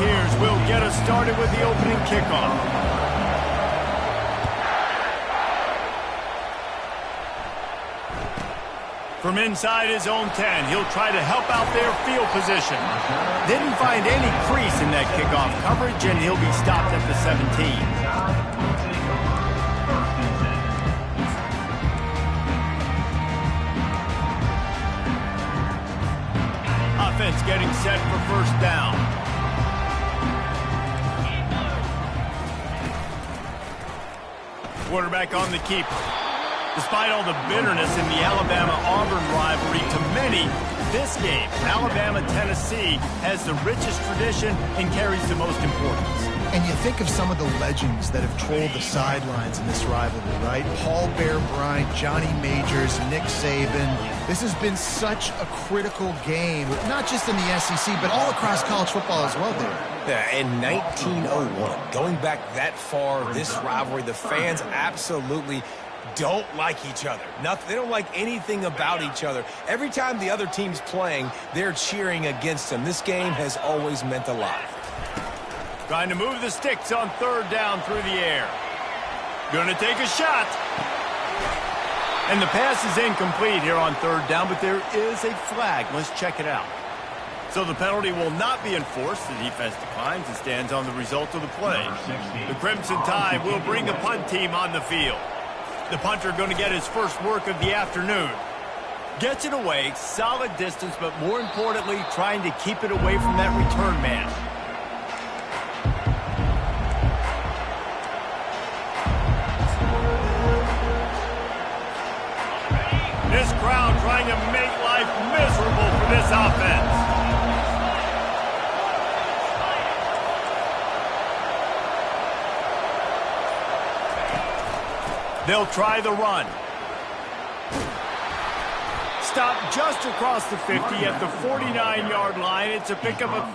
Musketeers will get us started with the opening kickoff. From inside his own 10, he'll try to help out their field position. Didn't find any crease in that kickoff coverage, and he'll be stopped at the 17. Offense getting set for first down. Quarterback on the keeper. Despite all the bitterness in the Alabama-Auburn rivalry, to many, this game, Alabama-Tennessee, has the richest tradition and carries the most importance. And you think of some of the legends that have trolled the sidelines in this rivalry, right? Paul Bear Bryant, Johnny Majors, Nick Saban. This has been such a critical game, not just in the SEC, but all across college football as well, David. Yeah, in 1901, going back that far, this rivalry, the fans absolutely don't like each other. They don't like anything about each other. Every time the other team's playing, they're cheering against them. This game has always meant a lot. Trying to move the sticks on third down through the air. Gonna take a shot. And the pass is incomplete here on third down, but there is a flag. Let's check it out. So the penalty will not be enforced. The defense declines and stands on the result of the play. The Crimson Tide will bring the punt team on the field. The punter going to get his first work of the afternoon. Gets it away, solid distance, but more importantly, trying to keep it away from that return man. This crowd trying to make life miserable for this offense. They'll try the run. Stop just across the 50 at the 49-yard line. It's a pickup of...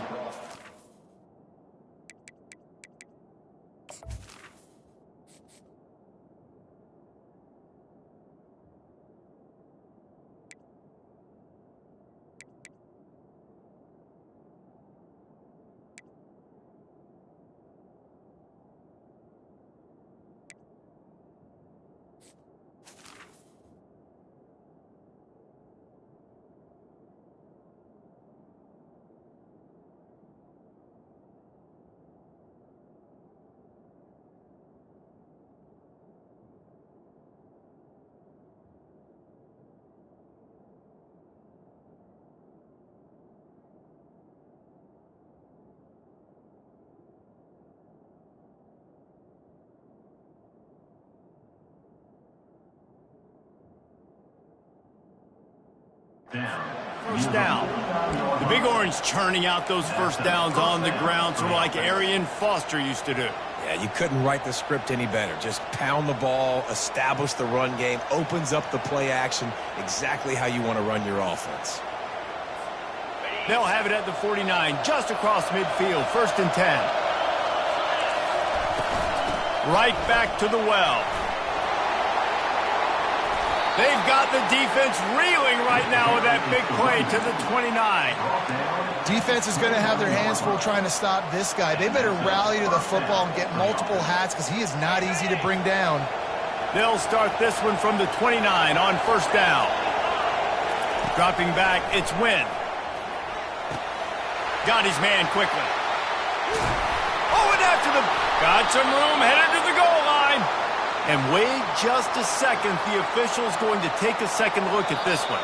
First down. The Big Orange churning out those first downs on the ground, sort of like Arian Foster used to do. Yeah, you couldn't write the script any better. Just pound the ball, establish the run game, opens up the play action, exactly how you want to run your offense. They'll have it at the 49, just across midfield, 1st and 10. Right back to the well. They've got the defense reeling right now with that big play to the 29. Defense is going to have their hands full trying to stop this guy. They better rally to the football and get multiple hats because he is not easy to bring down. They'll start this one from the 29 on first down. Dropping back, it's Wynn. Got his man quickly. Oh, and after the... Got some room, headed to the goal line. And wait just a second. The official's going to take a second look at this one.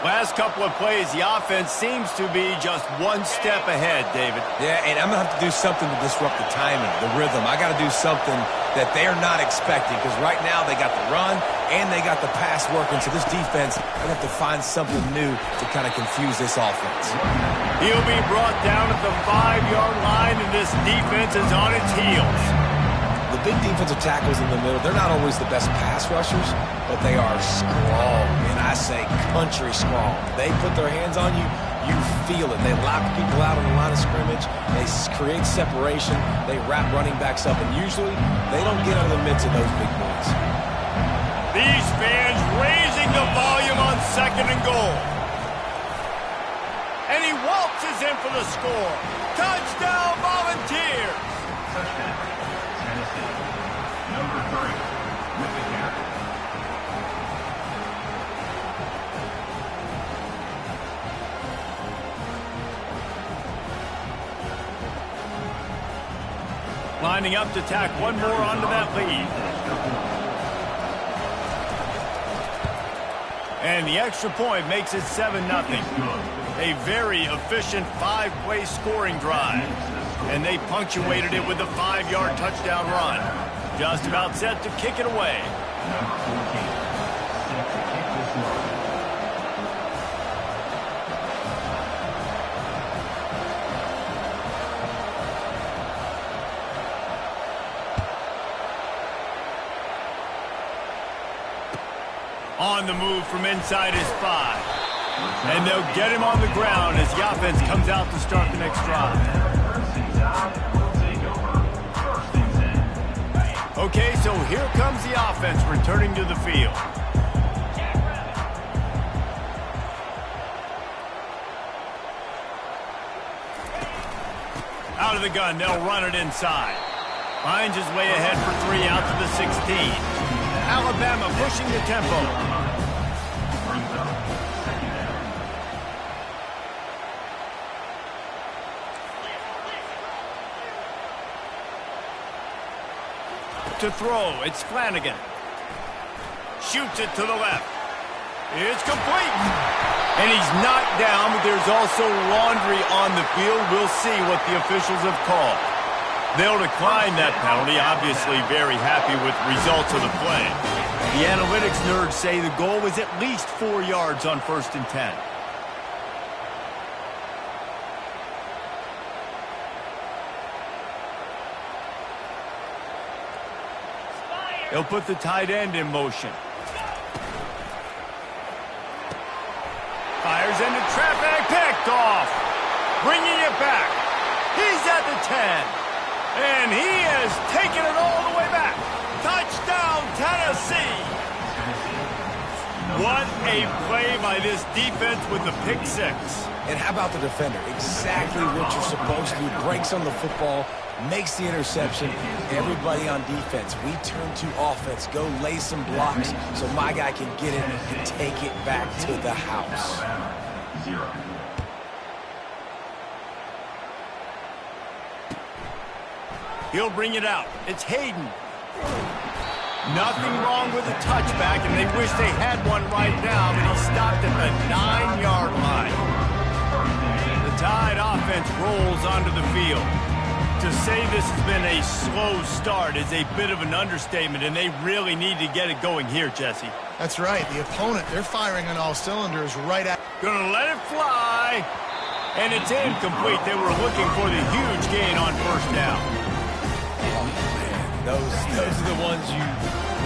Last couple of plays, the offense seems to be just one step ahead, David. Yeah, and I'm going to have to do something to disrupt the timing, the rhythm. I got to do something that they're not expecting because right now they got the run and they got the pass working. So this defense, I have to find something new to kind of confuse this offense. He'll be brought down at the 5-yard line, and this defense is on its heels. The big defensive tackles in the middle, they're not always the best pass rushers, but they are strong, and I say country strong. They put their hands on you, you feel it. They lock people out on the line of scrimmage. They create separation. They wrap running backs up, and usually they don't get out of the midst of those big boys. These fans raising the volume on 2nd and goal. And he waltzes in for the score. Touchdown, Volunteers! Touchdown, Tennessee. Number 3 with the carry. Lining up to tack one more onto that lead. And the extra point makes it 7-0. A very efficient 5-play scoring drive. And they punctuated it with a 5-yard touchdown run. Just about set to kick it away. Number 14, set to kick this one. On the move from inside his 5. And they'll get him on the ground as the offense comes out to start the next drive. Okay, so here comes the offense returning to the field. Out of the gun, they'll run it inside. Finds his way ahead for 3 out to the 16. Alabama pushing the tempo. To throw, it's Flanagan. Shoots it to the left. It's complete. And he's knocked down, but there's also laundry on the field. We'll see what the officials have called. They'll decline that penalty, obviously very happy with the results of the play. The analytics nerds say the goal was at least 4 yards on 1st and 10. They'll put the tight end in motion. Fires into traffic, picked off. Bringing it back. He's at the 10. And he has taken it all the way back. Touchdown, Tennessee. What a play by this defense with the pick 6. And how about the defender? Exactly what you're supposed to do. Breaks on the football, makes the interception. Everybody on defense, we turn to offense. Go lay some blocks so my guy can get it and take it back to the house. 0. He'll bring it out. It's Hayden. Nothing wrong with the touchback, and they wish they had one right now, but he stopped at the 9-yard line. The Tide offense rolls onto the field. To say this has been a slow start is a bit of an understatement, and they really need to get it going here, Jesse. That's right. The opponent, they're firing on all cylinders right at... Gonna let it fly. And it's incomplete. They were looking for the huge gain on 1st down. Those are the ones you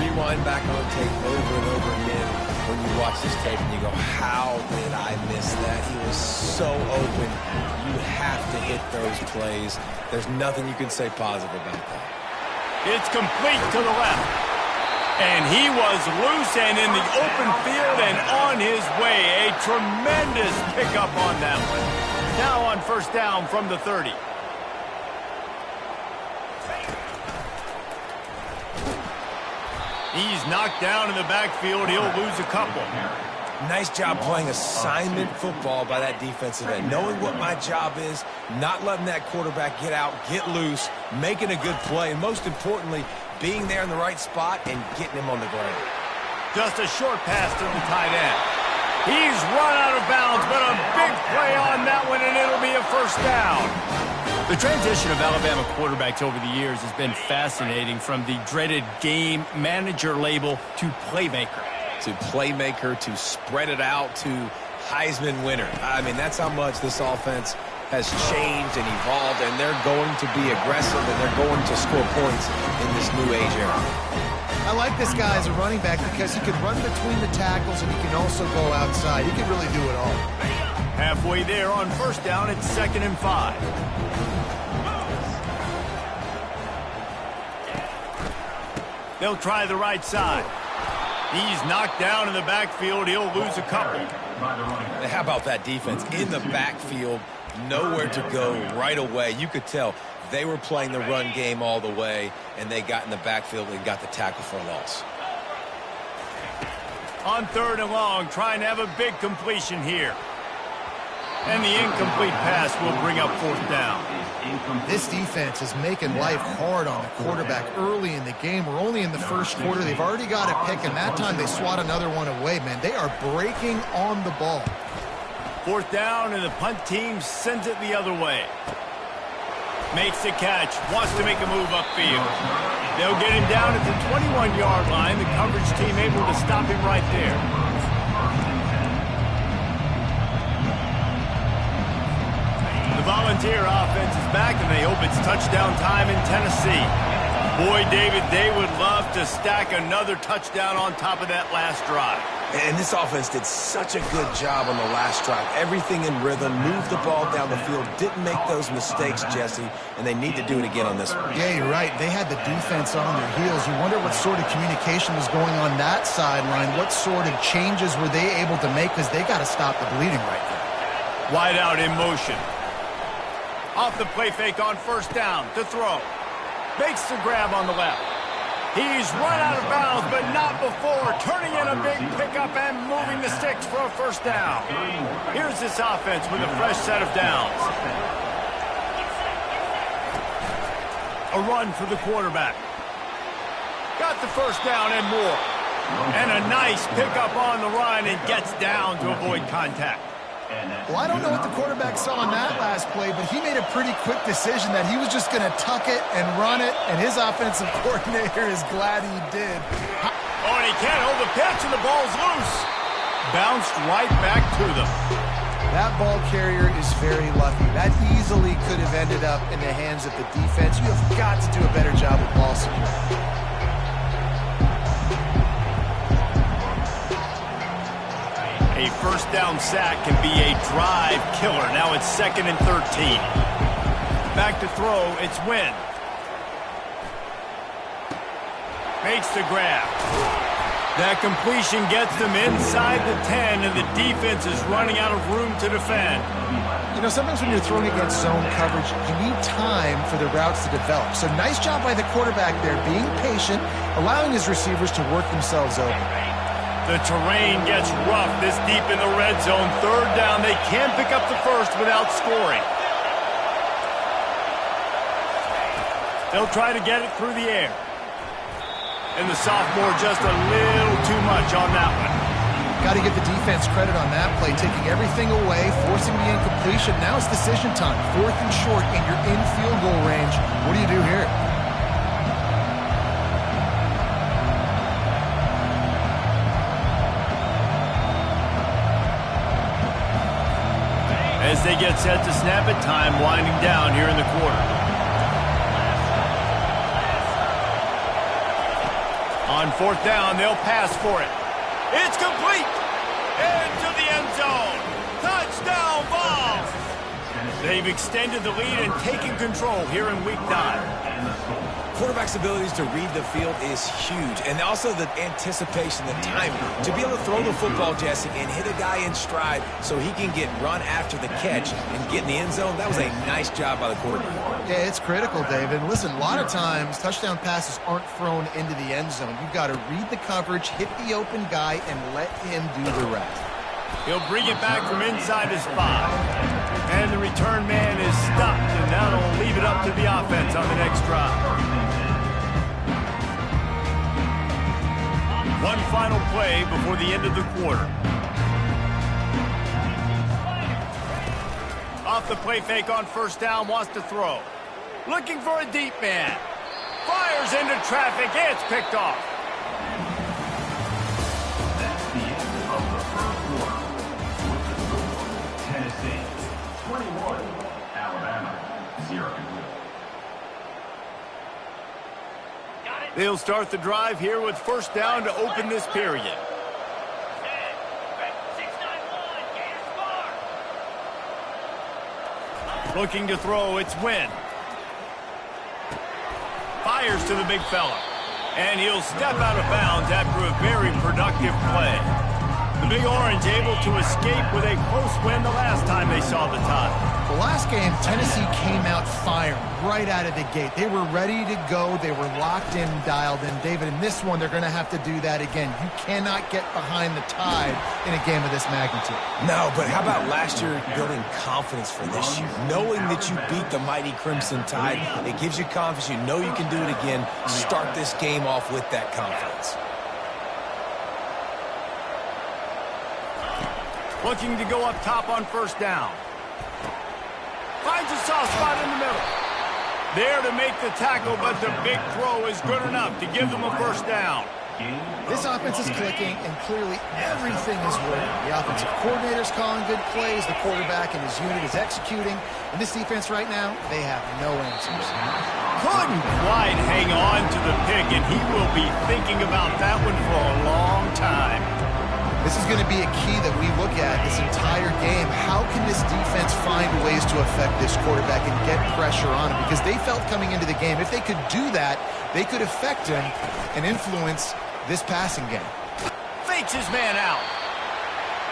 rewind back on tape over and over again when you watch this tape and you go, how did I miss that? He was so open. You have to hit those plays. There's nothing you can say positive about that. It's complete to the left. And he was loose and in the open field and on his way. A tremendous pickup on that one. Now on 1st down from the 30. He's knocked down in the backfield. He'll lose a couple. Nice job playing assignment football by that defensive end. Knowing what my job is, not letting that quarterback get out, get loose, making a good play, and most importantly, being there in the right spot and getting him on the ground. Just a short pass to the tight end. He's run out of bounds, but a big play on that one, and it'll be a 1st down. The transition of Alabama quarterbacks over the years has been fascinating, from the dreaded game manager label to playmaker. To playmaker, to spread it out, to Heisman winner. I mean, that's how much this offense has changed and evolved, and they're going to be aggressive, and they're going to score points in this new age era. I like this guy as a running back because he can run between the tackles and he can also go outside. He can really do it all. Halfway there on 1st down, it's 2nd and 5. They'll try the right side. He's knocked down in the backfield. He'll lose a couple. How about that defense? In the backfield, nowhere to go right away. You could tell they were playing the run game all the way, and they got in the backfield and got the tackle for a loss. On 3rd and long, trying to have a big completion here. And the incomplete pass will bring up 4th down. This defense is making life hard on the quarterback early in the game. We're only in the first quarter. They've already got a pick, and that time they swat another one away, man. They are breaking on the ball. 4th down, and the punt team sends it the other way. Makes the catch, wants to make a move upfield. They'll get him down at the 21-yard line. The coverage team able to stop him right there. The Volunteer offense is back, and they hope it's touchdown time in Tennessee. Boy, David, they would love to stack another touchdown on top of that last drive. And this offense did such a good job on the last drive. Everything in rhythm, moved the ball down the field, didn't make those mistakes, Jesse, and they need to do it again on this one. Yeah, you're right. They had the defense on their heels. You wonder what sort of communication was going on that sideline. What sort of changes were they able to make, because they got to stop the bleeding right now. Wide out in motion. Off the play fake on 1st down to throw. Makes the grab on the left. He's run out of bounds, but not before turning in a big pickup and moving the sticks for a 1st down. Here's this offense with a fresh set of downs. A run for the quarterback. Got the 1st down and more. And a nice pickup on the run, and gets down to avoid contact. Well, I don't know what the quarterback saw on that last play, but he made a pretty quick decision that he was just going to tuck it and run it, and his offensive coordinator is glad he did. Oh, and he can't hold the pitch, and the ball's loose. Bounced right back to them. That ball carrier is very lucky. That easily could have ended up in the hands of the defense. You have got to do a better job with ball security. A 1st down sack can be a drive killer. Now it's 2nd and 13. Back to throw, it's Wynn. Makes the grab. That completion gets them inside the 10, and the defense is running out of room to defend. You know, sometimes when you're throwing against zone coverage, you need time for the routes to develop. So nice job by the quarterback there, being patient, allowing his receivers to work themselves open. The terrain gets rough this deep in the red zone. 3rd down, they can't pick up the 1st without scoring. They'll try to get it through the air. And the sophomore just a little too much on that one. Got to give the defense credit on that play, taking everything away, forcing the incompletion. Now it's decision time. 4th and short, and you're in field goal range. What do you do here? As they get set to snap it, time winding down here in the quarter. On 4th down, they'll pass for it. It's complete! Into the end zone! Touchdown ball! They've extended the lead and taken control here in Week 9. Quarterback's abilities to read the field is huge, and also the anticipation, the timing. To be able to throw the football, Jesse, and hit a guy in stride so he can get run after the catch and get in the end zone, that was a nice job by the quarterback. Yeah, it's critical, David. Listen, a lot of times, touchdown passes aren't thrown into the end zone. You've got to read the coverage, hit the open guy, and let him do the rest. He'll bring it back from inside his 5. And the return man is stopped, and that'll leave it up to the offense on the next drive. One final play before the end of the quarter. Off the play fake on 1st down, wants to throw. Looking for a deep man. Fires into traffic, it's picked off. That's the end of the first quarter. With the score, Tennessee 21, Alabama 0. They'll start the drive here with 1st down to open this period. Looking to throw, it's Wynn. Fires to the big fella. And he'll step out of bounds after a very productive play. The Big Orange able to escape with a close win the last time they saw the Tide. The last game, Tennessee came out firing right out of the gate. They were ready to go. They were locked in, dialed in. David, in this one, they're going to have to do that again. You cannot get behind the Tide in a game of this magnitude. No, but how about last year building confidence for this year? Knowing that you beat the mighty Crimson Tide, it gives you confidence. You know you can do it again. Start this game off with that confidence. Looking to go up top on first down. Finds a soft spot in the middle. There to make the tackle, but the big throw is good enough to give them a first down. This offense is clicking, and clearly everything is working. The offensive coordinator's calling good plays. The quarterback and his unit is executing. And this defense right now, they have no answers. Couldn't quite hang on to the pick, and he will be thinking about that one for a long time. This is going to be a key that we look at this entire game. How can this defense find ways to affect this quarterback and get pressure on him? Because they felt coming into the game, if they could do that, they could affect him and influence this passing game. Fakes his man out.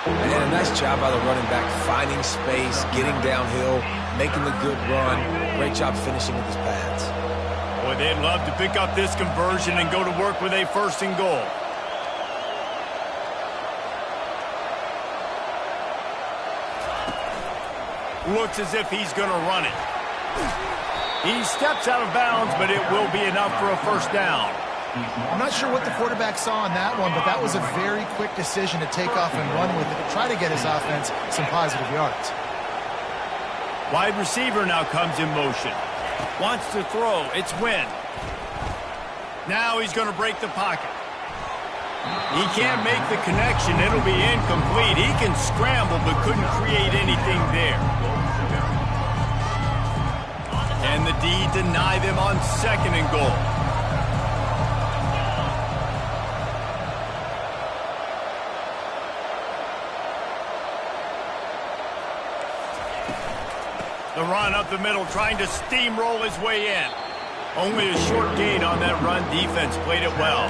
And a nice job by the running back, finding space, getting downhill, making the good run. Great job finishing with his pads. Boy, they'd love to pick up this conversion and go to work with a first and goal. Looks as if he's going to run it. He steps out of bounds, but it will be enough for a first down. I'm not sure what the quarterback saw on that one, but that was a very quick decision to take off and run with it to try to get his offense some positive yards. Wide receiver now comes in motion. Wants to throw. It's Wynn. Now he's going to break the pocket. He can't make the connection. It'll be incomplete. He can scramble, but couldn't create anything there. And the D deny them on second and goal. The run up the middle, trying to steamroll his way in. Only a short gain on that run. Defense played it well.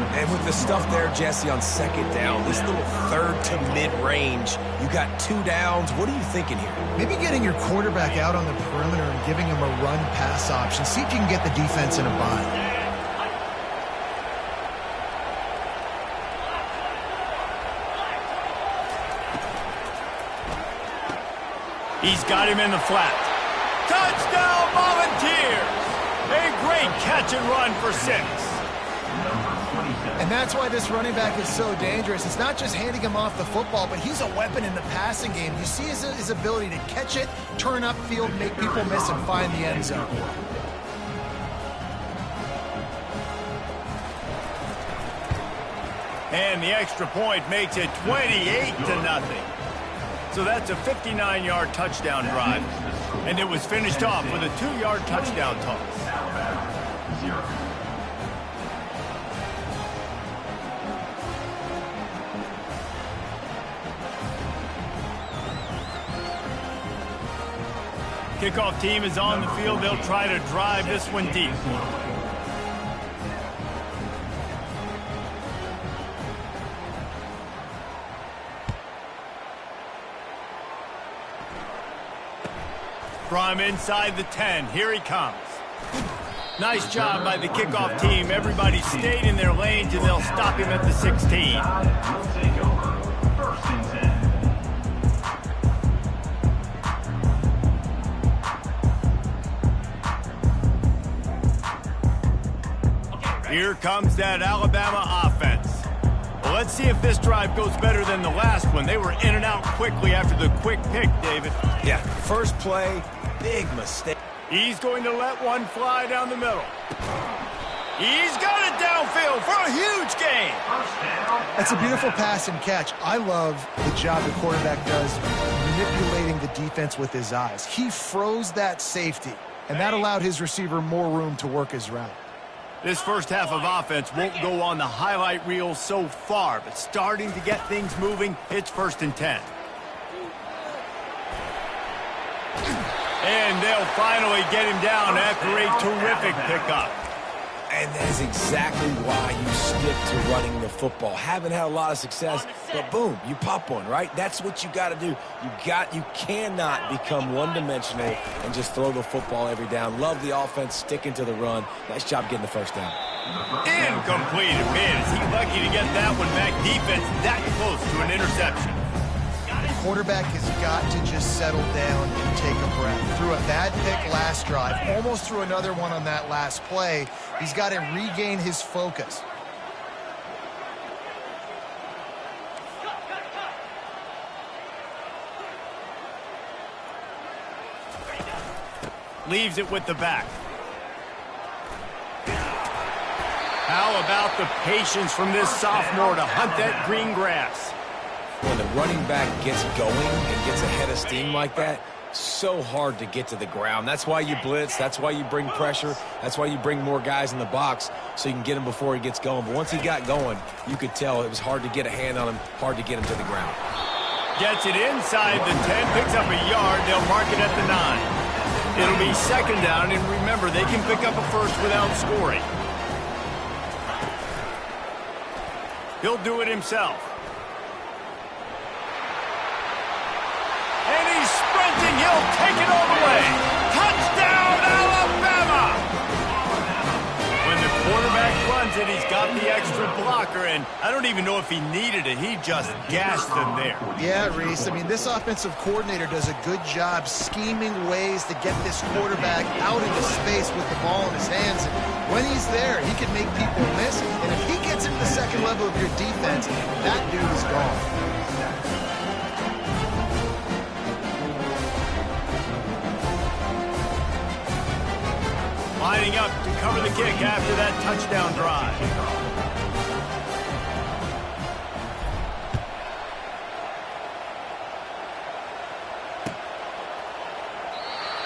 And with the stuff there, Jesse, on second down, this little third to mid-range, you got 2 downs. What are you thinking here? Maybe getting your quarterback out on the perimeter and giving him a run-pass option. See if you can get the defense in a bind. He's got him in the flat. Touchdown, Volunteers! A great catch and run for 6. And that's why this running back is so dangerous. It's not just handing him off the football, but he's a weapon in the passing game. You see his ability to catch it, turn upfield, make people miss, and find the end zone. And the extra point makes it 28-0. So that's a 59-yard touchdown drive. And it was finished off with a 2-yard touchdown toss. Alabama, 0. Kickoff team is on the field. They'll try to drive this one deep. From inside the 10, here he comes. Nice job by the kickoff team. Everybody stayed in their lanes, and they'll stop him at the 16. Will take over. First and 10. Here comes that Alabama offense. Well, let's see if this drive goes better than the last one. They were in and out quickly after the quick pick, David. Yeah, first play, big mistake. He's going to let one fly down the middle. He's got it downfield for a huge gain. That's a beautiful pass and catch. I love the job the quarterback does manipulating the defense with his eyes. He froze that safety, and that allowed his receiver more room to work his route. This first half of offense won't go on the highlight reel so far, but starting to get things moving, it's 1st and 10. And they'll finally get him down after a terrific pickup. And that is exactly why you stick to running the football. Haven't had a lot of success, but boom, you pop one, right? That's what you got to do. You cannot become one-dimensional and just throw the football every down. Love the offense, sticking to the run. Nice job getting the first down. Incomplete. Man, is he lucky to get that one back. Defense that close to an interception. Quarterback has got to just settle down and take a breath. Threw a bad pick last drive, almost threw another one on that last play. He's got to regain his focus. Leaves it with the back. How about the patience from this sophomore to hunt that green grass? When the running back gets going and gets ahead of steam like that, so hard to get to the ground. That's why you blitz. That's why you bring pressure. That's why you bring more guys in the box so you can get him before he gets going. But once he got going, you could tell it was hard to get a hand on him, hard to get him to the ground. Gets it inside the 10, picks up a yard. They'll mark it at the 9. It'll be second down, and remember, they can pick up a first without scoring. He'll do it himself. And he's sprinting. He'll take it all the way. Touchdown, Alabama! When the quarterback runs it, he's got the extra blocker, and I don't even know if he needed it. He just gashed them there. Yeah, Reese. I mean, this offensive coordinator does a good job scheming ways to get this quarterback out into space with the ball in his hands. And when he's there, he can make people miss. And if he gets into the second level of your defense, that dude is gone. Lining up to cover the kick after that touchdown drive.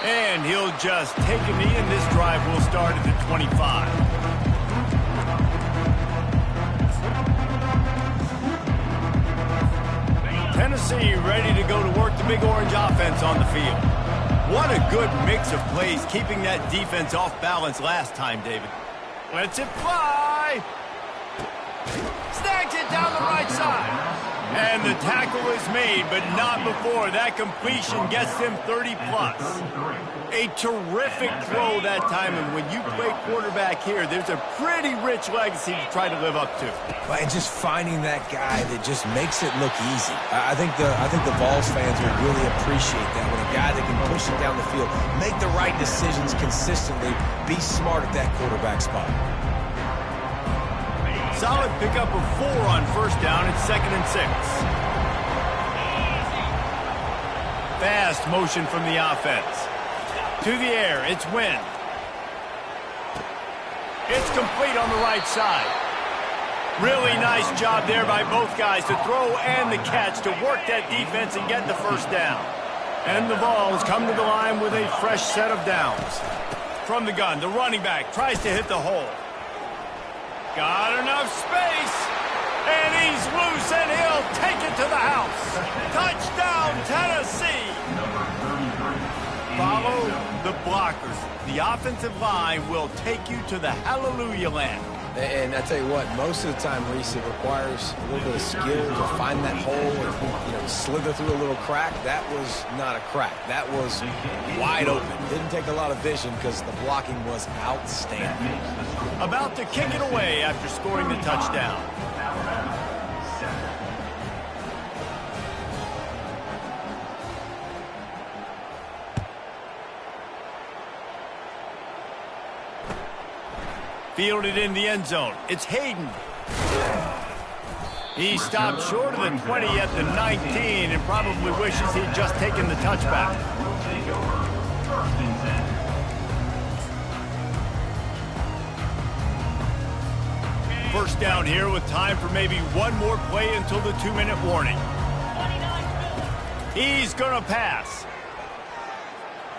And he'll just take a knee, and this drive will start at the 25. Tennessee ready to go to work the Big Orange offense on the field. What a good mix of plays, keeping that defense off balance last time, David. Lets it fly. Snags it down the right side. And the tackle is made, but not before. That completion gets them 30-plus. A terrific throw that time, and when you play quarterback here, there's a pretty rich legacy to try to live up to. And just finding that guy that just makes it look easy. I think the Vols fans will really appreciate that, when a guy that can push it down the field, make the right decisions consistently, be smart at that quarterback spot. Solid pickup of 4 on first down. It's 2nd and 6. Fast motion from the offense. To the air, it's Wynn. It's complete on the right side. Really nice job there by both guys to throw and the catch to work that defense and get the first down. And the Vols come to the line with a fresh set of downs. From the gun, the running back tries to hit the hole. Got enough space, and he's loose, and he'll take it to the house. Touchdown, Tennessee. Follow the blockers. The offensive line will take you to the hallelujah land. And I tell you what, most of the time, Reese, it requires a little bit of skill to find that hole and slither through a little crack. That was not a crack. That was wide open. Didn't take a lot of vision because the blocking was outstanding. About to kick it away after scoring the touchdown. Fielded in the end zone. It's Hayden. He stopped short of the 20 at the 19 and probably wishes he'd just taken the touchback. First down here with time for maybe one more play until the 2-minute warning. He's going to pass.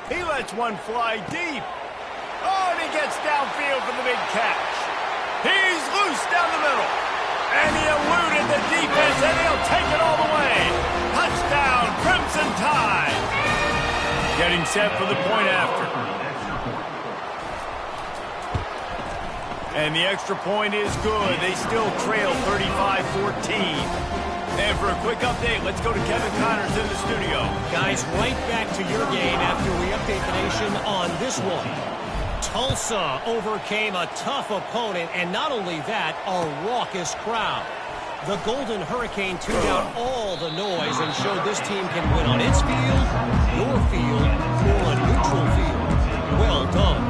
He lets one fly deep. Oh, and he gets downfield for the big catch. He's loose down the middle. And he eluded the defense, and he'll take it all the way. Touchdown, Crimson Tide. Getting set for the point after. And the extra point is good. They still trail 35-14. And for a quick update, let's go to Kevin Connors in the studio. Guys, right back to your game after we update the nation on this one. Tulsa overcame a tough opponent, and not only that, a raucous crowd. The Golden Hurricane tuned out all the noise and showed this team can win on its field, your field, or a neutral field. Well done.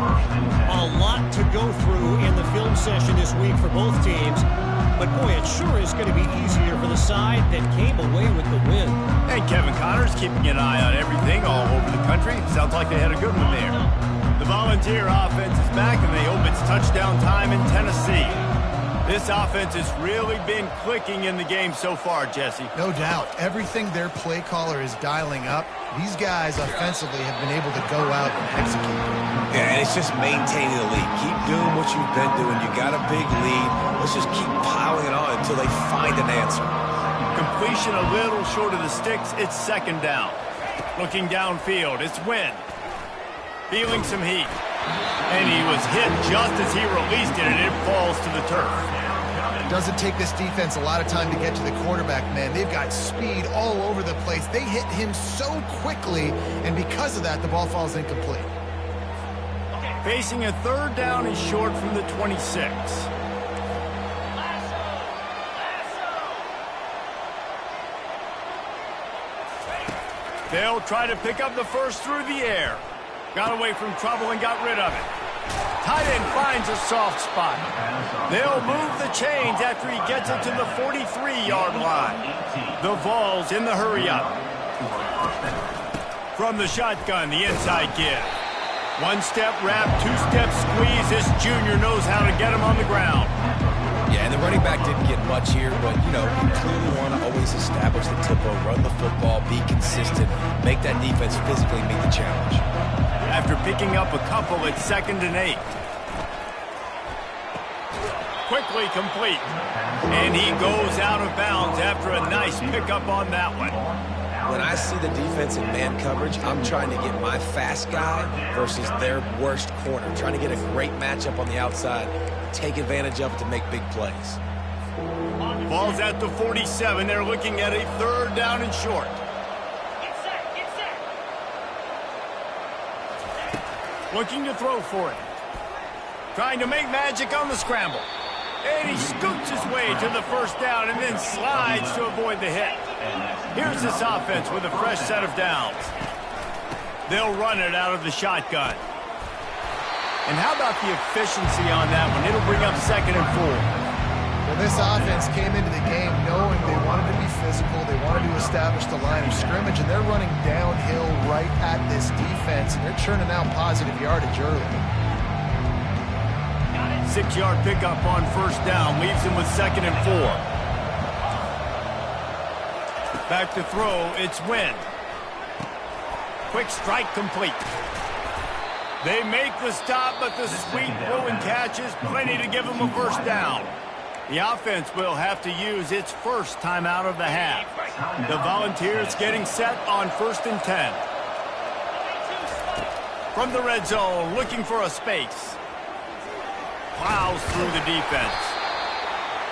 A lot to go through in the film session this week for both teams. But, boy, it sure is going to be easier for the side that came away with the win. And Kevin Connors keeping an eye on everything all over the country. Sounds like they had a good one there. The Volunteer offense is back, and they hope it's touchdown time in Tennessee. This offense has really been clicking in the game so far, Jesse. No doubt. Everything their play caller is dialing up, these guys offensively have been able to go out and execute. Yeah, and it's just maintaining the lead. Keep doing what you've been doing. You got a big lead. Let's just keep piling it on until they find an answer. Completion a little short of the sticks. It's second down. Looking downfield, it's Wynn. Feeling some heat. And he was hit just as he released it, and it falls to the turf. Doesn't take this defense a lot of time to get to the quarterback, man. They've got speed all over the place. They hit him so quickly, and because of that, the ball falls incomplete. Facing a third down and short from the 26. They'll try to pick up the first through the air. Got away from trouble and got rid of it. Tight end finds a soft spot. They'll move the chains after he gets it to the 43-yard line. The Vols in the hurry-up. From the shotgun, the inside give. One-step wrap, two-step squeeze. This junior knows how to get him on the ground. Yeah, and the running back didn't get much here, but, you know, you clearly want to always establish the tempo, run the football, be consistent, make that defense physically meet the challenge. After picking up a couple, it's 2nd and 8. Quickly complete. And he goes out of bounds after a nice pickup on that one. When I see the defense in man coverage, I'm trying to get my fast guy versus their worst corner, trying to get a great matchup on the outside, take advantage of it to make big plays. Ball's at the 47. They're looking at a third down and short. Looking to throw for it. Trying to make magic on the scramble. And he scoots his way to the first down and then slides to avoid the hit. Here's this offense with a fresh set of downs. They'll run it out of the shotgun. And how about the efficiency on that one? It'll bring up 2nd and 4. Well, this offense came into the game knowing they wanted to be physical, they wanted to establish the line of scrimmage, and they're running downhill right at this defense, and they're churning out positive yardage early. 6-yard pickup on first down leaves him with 2nd and 4. Back to throw, it's Wynn. Quick strike complete. They make the stop, but the sweet throw and catch is plenty to give them a first down. The offense will have to use its first timeout of the half. The Volunteers getting set on 1st and 10. From the red zone, looking for a space. Plows through the defense.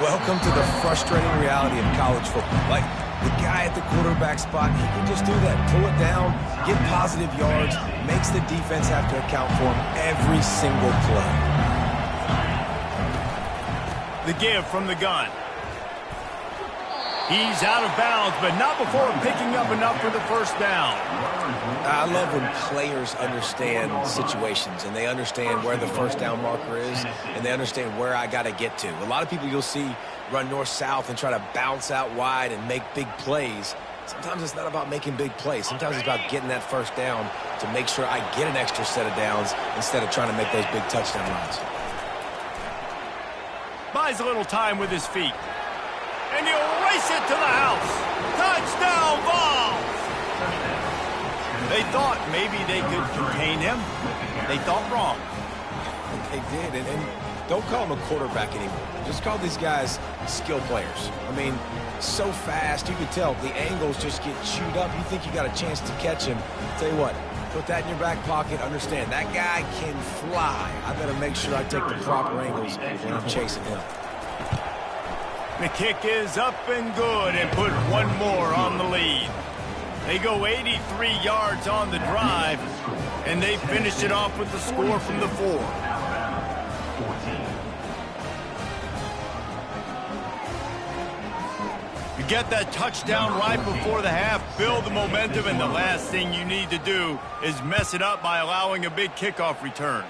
Welcome to the frustrating reality of college football. Like, the guy at the quarterback spot, he can just do that. Pull it down, get positive yards, makes the defense have to account for him every single play. The give from the gun. He's out of bounds, but not before picking up enough for the first down. I love when players understand situations and they understand where the first down marker is and they understand where I got to get to. A lot of people you'll see run north-south and try to bounce out wide and make big plays. Sometimes it's not about making big plays. Sometimes it's about getting that first down to make sure I get an extra set of downs instead of trying to make those big touchdown runs. Buys a little time with his feet. And he'll race it to the house. Touchdown Vols! They thought maybe they could contain him. They thought wrong. They did, and don't call him a quarterback anymore. Just call these guys skill players. I mean, so fast, you can tell the angles just get chewed up. You think you got a chance to catch him. Tell you what, Put that in your back pocket. Understand, that guy can fly. I better make sure I take the proper angles when I'm chasing him. The kick is up and good and put one more on the lead. They go 83 yards on the drive, and they finished it off with the score from the 4. Alabama, 14. You get that touchdown right before the half, build the momentum, and the last thing you need to do is mess it up by allowing a big kickoff return.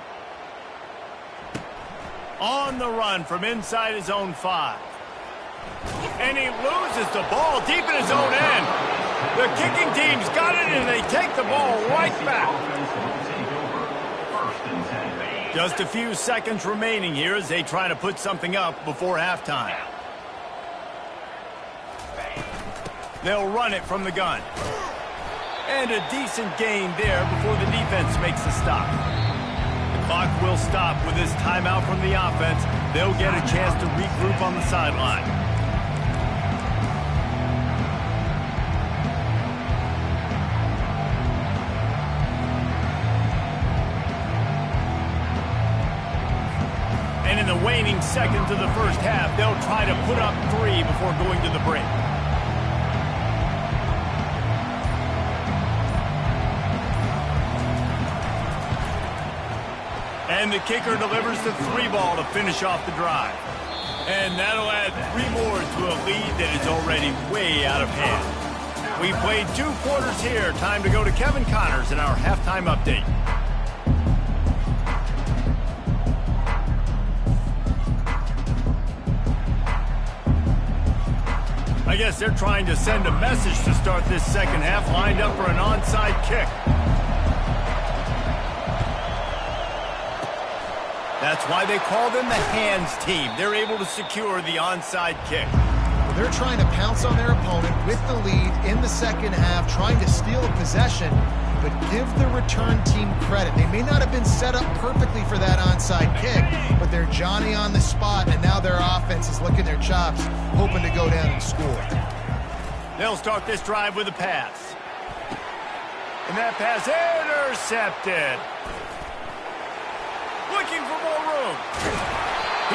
On the run from inside his own 5. And he loses the ball deep in his own end. The kicking team's got it, and they take the ball right back. Just a few seconds remaining here as they try to put something up before halftime. They'll run it from the gun. And a decent gain there before the defense makes the stop. The clock will stop with this timeout from the offense. They'll get a chance to regroup on the sideline. And in the waning seconds of the first half, they'll try to put up 3 before going to the break. And the kicker delivers the 3 ball to finish off the drive. And that'll add 3 more to a lead that is already way out of hand. We played 2 quarters here. Time to go to Kevin Connors in our halftime update. I guess they're trying to send a message to start this second half, lined up for an onside kick. That's why they call them the hands team. They're able to secure the onside kick. Well, they're trying to pounce on their opponent with the lead in the second half, trying to steal a possession, but give the return team credit. They may not have been set up perfectly for that onside kick, but they're Johnny on the spot, and now their offense is licking their chops, hoping to go down and score. They'll start this drive with a pass. And that pass intercepted. Looking for more room.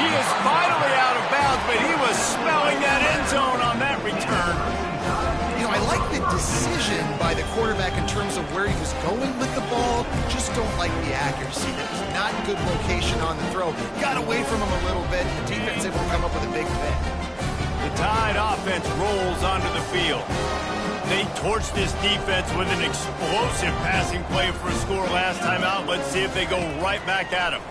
He is finally out of bounds, but he was smelling that end zone on that return. You know, I like the decision by the quarterback in terms of where he was going with the ball. Just don't like the accuracy. That was not good location on the throw. Got away from him a little bit. The defense able to come up with a big pick. The Tide offense rolls onto the field. They torched this defense with an explosive passing play for a score last time out. Let's see if they go right back at him.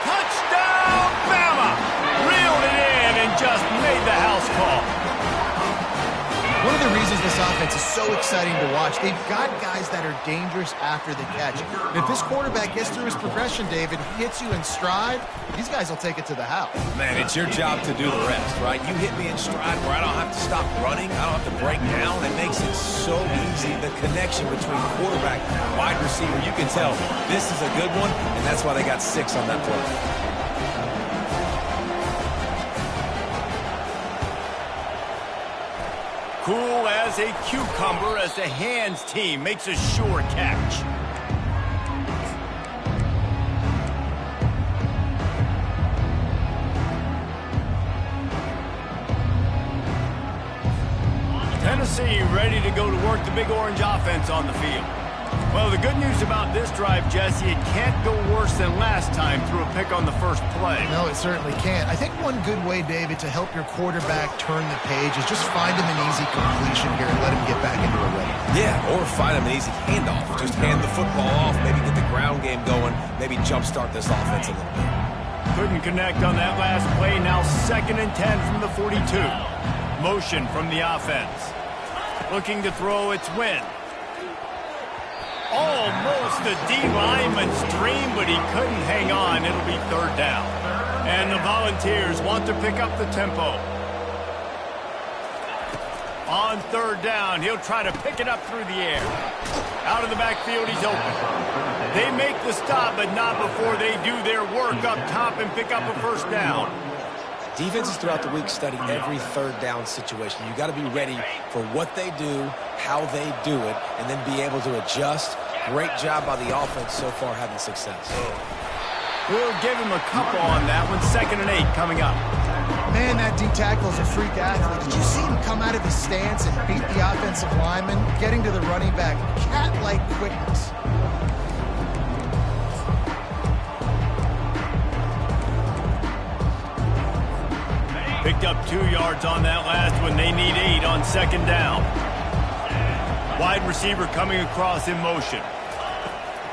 Touchdown, Bama! Reeled it in and just made the house call. One of the reasons this offense is so exciting to watch, they've got guys that are dangerous after the catch. And if this quarterback gets through his progression, David, he hits you in stride, these guys will take it to the house. Man, it's your job to do the rest, right? You hit me in stride where I don't have to stop running. I don't have to break down. It makes it so easy. The connection between quarterback and wide receiver, you can tell this is a good one, and that's why they got 6 on that play. Cool as a cucumber as the hands team makes a sure catch. Tennessee ready to go to work the Big Orange offense on the field. Well, the good news about this drive, Jesse, it can't go worse than last time through a pick on the first play. No, it certainly can't. I think one good way, David, to help your quarterback turn the page is just find him an easy completion here and let him get back into a rhythm. Yeah, or find him an easy handoff. Just hand the football off, maybe get the ground game going, maybe jumpstart this offense a little bit. Couldn't connect on that last play. Now 2nd and 10 from the 42. Motion from the offense. Looking to throw, it's Wynn. Almost the D-lineman's dream, but he couldn't hang on. It'll be 3rd down. And the Volunteers want to pick up the tempo. On 3rd down, he'll try to pick it up through the air. Out of the backfield, he's open. They make the stop, but not before they do their work up top and pick up a 1st down. Defenses throughout the week study every third down situation. You got to be ready for what they do, how they do it, and then be able to adjust. Great job by the offense so far having success. We'll give him a couple on that one. 2nd and 8 coming up. Man, that D tackle is a freak athlete. Did you see him come out of his stance and beat the offensive lineman, getting to the running back? Cat-like quickness. Picked up 2 yards on that last one. They need 8 on 2nd down. Wide receiver coming across in motion.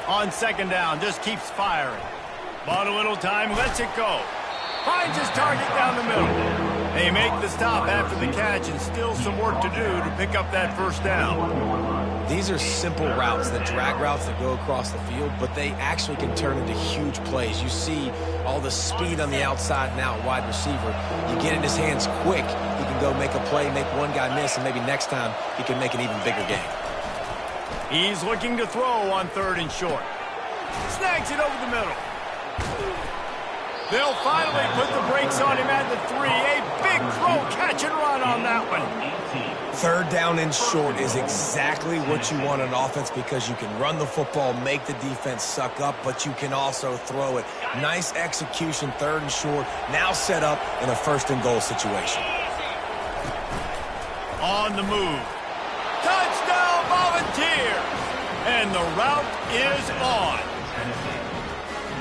On 2nd down, just keeps firing. Bought a little time, lets it go. Finds his target down the middle. They make the stop after the catch, and still some work to do to pick up that 1st down. These are simple routes, the drag routes that go across the field, but they actually can turn into huge plays. You see all the speed on the outside and out wide receiver. You get in his hands quick, he can go make a play, make one guy miss, and maybe next time he can make an even bigger gain. He's looking to throw on 3rd and short. Snags it over the middle. They'll finally put the brakes on him at the 3. A big throw, catch and run on that one. 3rd down and short is exactly what you want on offense because you can run the football, make the defense suck up, but you can also throw it. Nice execution, 3rd and short, now set up in a 1st and goal situation. On the move. Touchdown, Volunteer! And the route is on.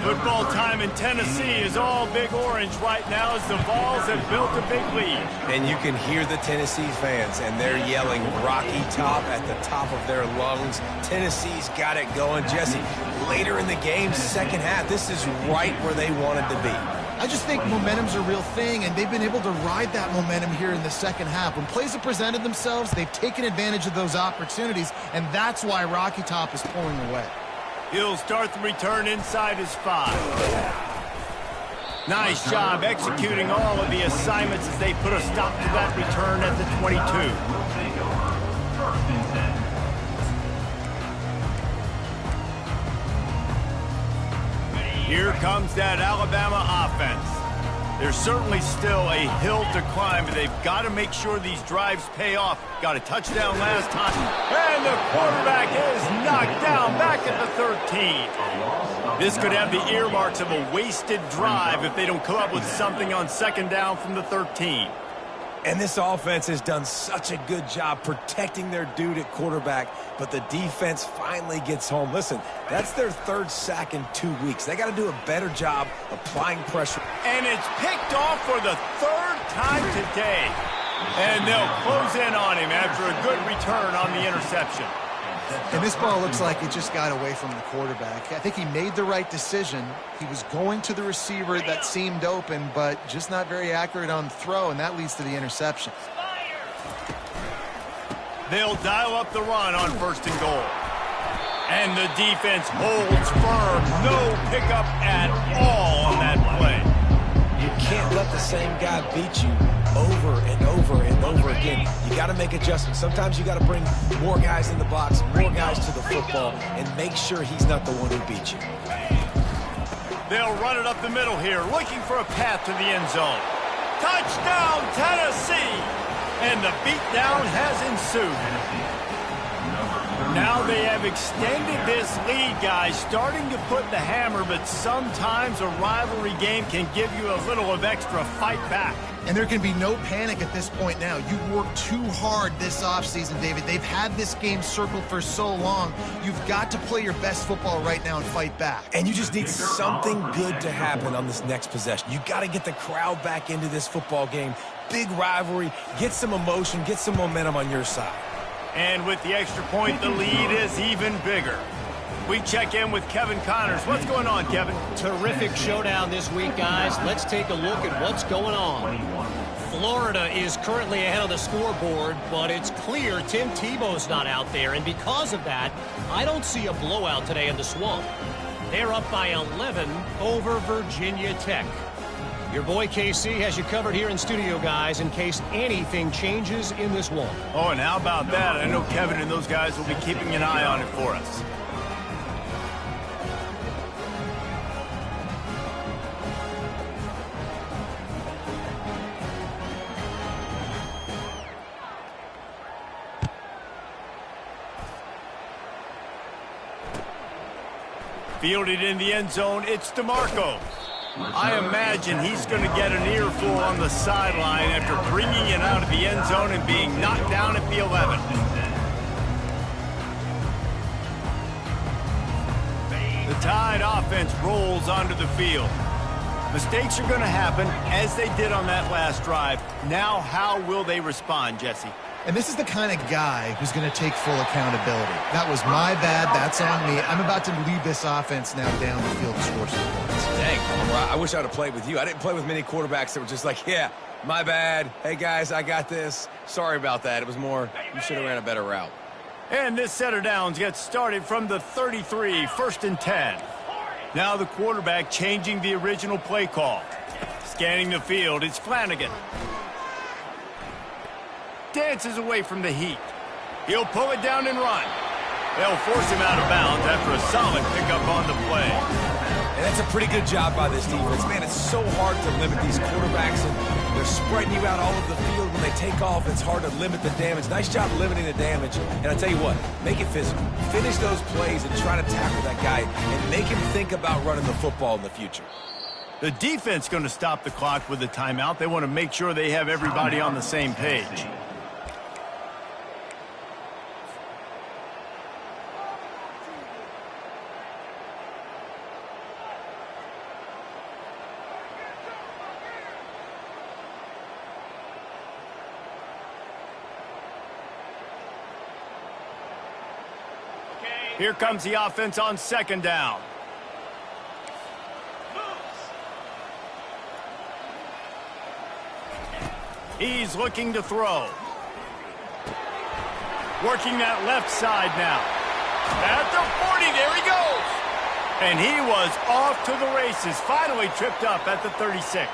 Football time in Tennessee is all big orange right now as the Vols have built a big lead. And you can hear the Tennessee fans, and they're yelling Rocky Top at the top of their lungs. Tennessee's got it going. Jesse, later in the game, 2nd half, this is right where they wanted to be. I just think momentum's a real thing, and they've been able to ride that momentum here in the 2nd half. When plays have presented themselves, they've taken advantage of those opportunities, and that's why Rocky Top is pulling away. He'll start the return inside his 5. Nice job executing all of the assignments as they put a stop to that return at the 22. Here comes that Alabama offense. There's certainly still a hill to climb, but they've got to make sure these drives pay off. Got a touchdown last time, and the quarterback is knocked down back at the 13. This could have the earmarks of a wasted drive if they don't come up with something on 2nd down from the 13. And this offense has done such a good job protecting their dude at quarterback, but the defense finally gets home. Listen, that's their 3rd sack in 2 weeks. They got to do a better job applying pressure. And it's picked off for the 3rd time today. And they'll close in on him after a good return on the interception. And this ball looks like it just got away from the quarterback. I think he made the right decision. He was going to the receiver that seemed open, but just not very accurate on the throw, and that leads to the interception. They'll dial up the run on 1st and goal. And the defense holds firm. No pickup at all on that play. You can't let the same guy beat you over and over and over again. You got to make adjustments. Sometimes you got to bring more guys in the box, more guys to the football, and make sure he's not the one who beat you. They'll run it up the middle here, looking for a path to the end zone. Touchdown, Tennessee! And the beatdown has ensued. Now they have extended this lead, guys, starting to put the hammer, but sometimes a rivalry game can give you a little of extra fight back. And there can be no panic at this point now. You worked too hard this offseason, David. They've had this game circled for so long. You've got to play your best football right now and fight back. And you just need something good to happen on this next possession. You got to get the crowd back into this football game. Big rivalry. Get some emotion. Get some momentum on your side. And with the extra point, the lead is even bigger. We check in with Kevin Connors. What's going on, Kevin? Terrific showdown this week, guys. Let's take a look at what's going on. Florida is currently ahead of the scoreboard, but it's clear Tim Tebow's not out there, and because of that, I don't see a blowout today in the Swamp. They're up by 11 over Virginia Tech. Your boy KC has you covered here in studio, guys, in case anything changes in this one. Oh, and how about that? I know Kevin and those guys will be keeping an eye on it for us. Fielded in the end zone, it's DeMarco. I imagine he's going to get an earful on the sideline after bringing it out of the end zone and being knocked down at the 11. The Tide offense rolls onto the field. Mistakes are going to happen, as they did on that last drive. Now, how will they respond, Jesse? And this is the kind of guy who's going to take full accountability. That was my bad. That's on me. I'm about to lead this offense now down the field to score some points. Dang, I wish I would have played with you. I didn't play with many quarterbacks that were just like, yeah, my bad. Hey, guys, I got this. Sorry about that. It was more, you should have ran a better route. And this set of downs gets started from the 33, 1st and 10. Now the quarterback changing the original play call. Scanning the field, it's Flanagan. Dances away from the heat. He'll pull it down and run. They'll force him out of bounds after a solid pickup on the play. And that's a pretty good job by this defense. Man, it's so hard to limit these quarterbacks, and they're spreading you out all over the field. When they take off, it's hard to limit the damage. Nice job limiting the damage. And I tell you what, make it physical. Finish those plays and try to tackle that guy and make him think about running the football in the future. The defense going to stop the clock with a timeout. They want to make sure they have everybody on the same page. Here comes the offense on 2nd down. He's looking to throw. Working that left side now. At the 40, there he goes. And he was off to the races, finally tripped up at the 36.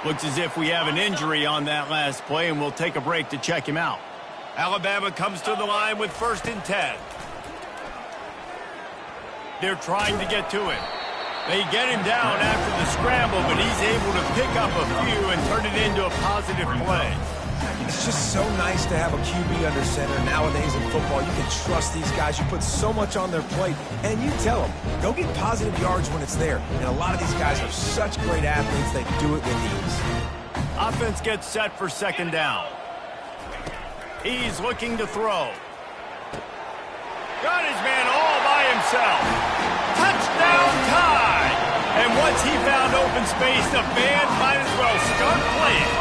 Looks as if we have an injury on that last play, and we'll take a break to check him out. Alabama comes to the line with 1st and 10. They're trying to get to him. They get him down after the scramble, but he's able to pick up a few and turn it into a positive play. It's just so nice to have a QB under center nowadays in football. You can trust these guys. You put so much on their plate, and you tell them, go get positive yards when it's there. And a lot of these guys are such great athletes, they do it with ease. Offense gets set for 2nd down. He's looking to throw. Got his man all by himself. Touchdown Tide! And once he found open space, the band might as well start playing.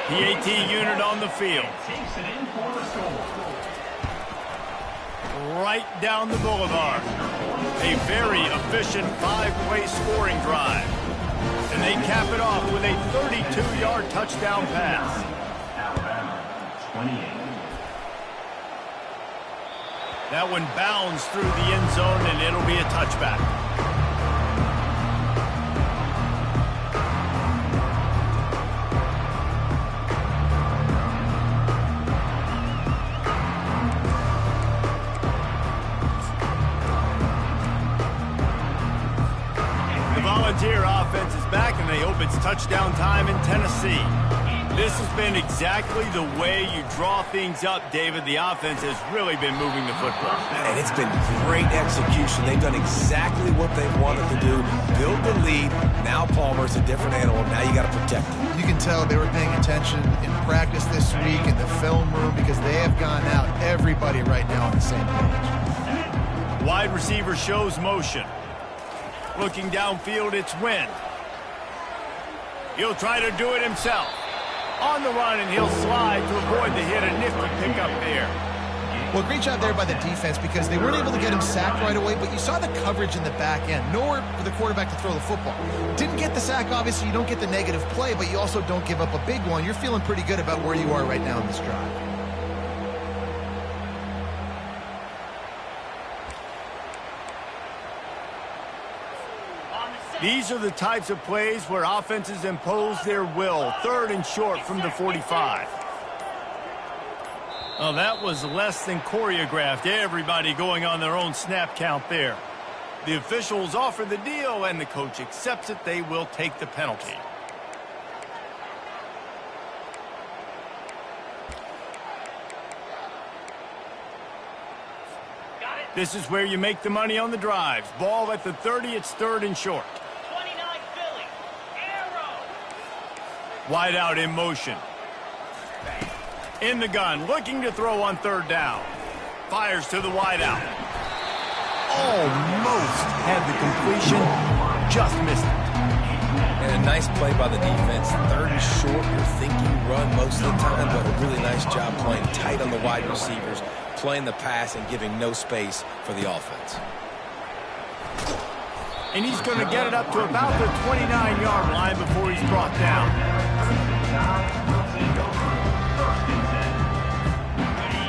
The AT unit on the field. Right down the boulevard. A very efficient 5-play scoring drive. And they cap it off with a 32-yard touchdown pass. Alabama, 28. That one bounds through the end zone, and it'll be a touchback. The Volunteer offense is back, and they hope it's touchdown time in Tennessee. This has been exactly the way you draw things up, David. The offense has really been moving the football. And it's been great execution. They've done exactly what they wanted to do. Build the lead. Now Palmer's a different animal. Now you got to protect him. You can tell they were paying attention in practice this week in the film room because they have gone out, everybody right now on the same page. Wide receiver shows motion. Looking downfield, it's Wynn. He'll try to do it himself. On the run, and he'll slide to avoid the hit. A nifty pickup there. Well, great job there by the defense because they weren't able to get him sacked right away, but you saw the coverage in the back end. Nowhere for the quarterback to throw the football. Didn't get the sack, obviously. You don't get the negative play, but you also don't give up a big one. You're feeling pretty good about where you are right now in this drive. These are the types of plays where offenses impose their will. 3rd and short from the 45. Oh, that was less than choreographed. Everybody going on their own snap count there. The officials offer the deal, and the coach accepts it. They will take the penalty. This is where you make the money on the drives. Ball at the 30, it's 3rd and short. 29 Philly. Arrow. Wide out in motion. In the gun, looking to throw on 3rd down. Fires to the wide out. Almost had the completion, just missed it. And a nice play by the defense. 3rd and short, you're thinking run most of the time, but a really nice job playing tight on the wide receivers, playing the pass and giving no space for the offense. And he's going to get it up to about the 29-yard line before he's brought down.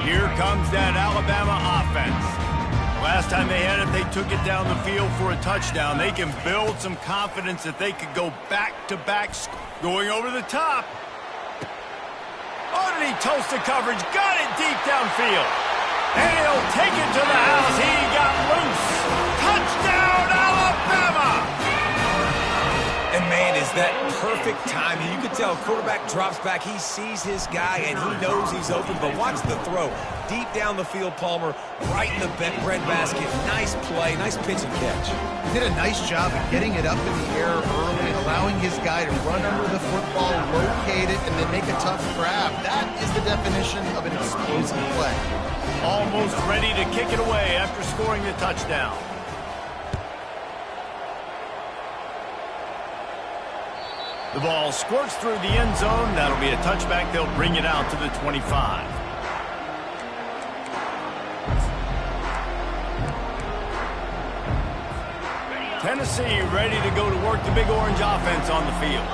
Here comes that Alabama offense. Last time they had it, they took it down the field for a touchdown. They can build some confidence that they could go back-to-back, going over the top. Oh, did he toast the coverage? Got it deep downfield. And he'll take it to the house. He got loose. Touchdown, Alabama! And, man, is that perfect timing. You can tell quarterback drops back. He sees his guy, and he knows he's open. But watch the throw. Deep down the field, Palmer, right in the bread basket. Nice play, nice pitch and catch. He did a nice job of getting it up in the air early, allowing his guy to run under the football, locate it, and then make a tough grab. That is the definition of an explosive play. Almost ready to kick it away after scoring the touchdown. The ball squirts through the end zone. That'll be a touchback. They'll bring it out to the 25. Tennessee ready to go to work the Big Orange offense on the field.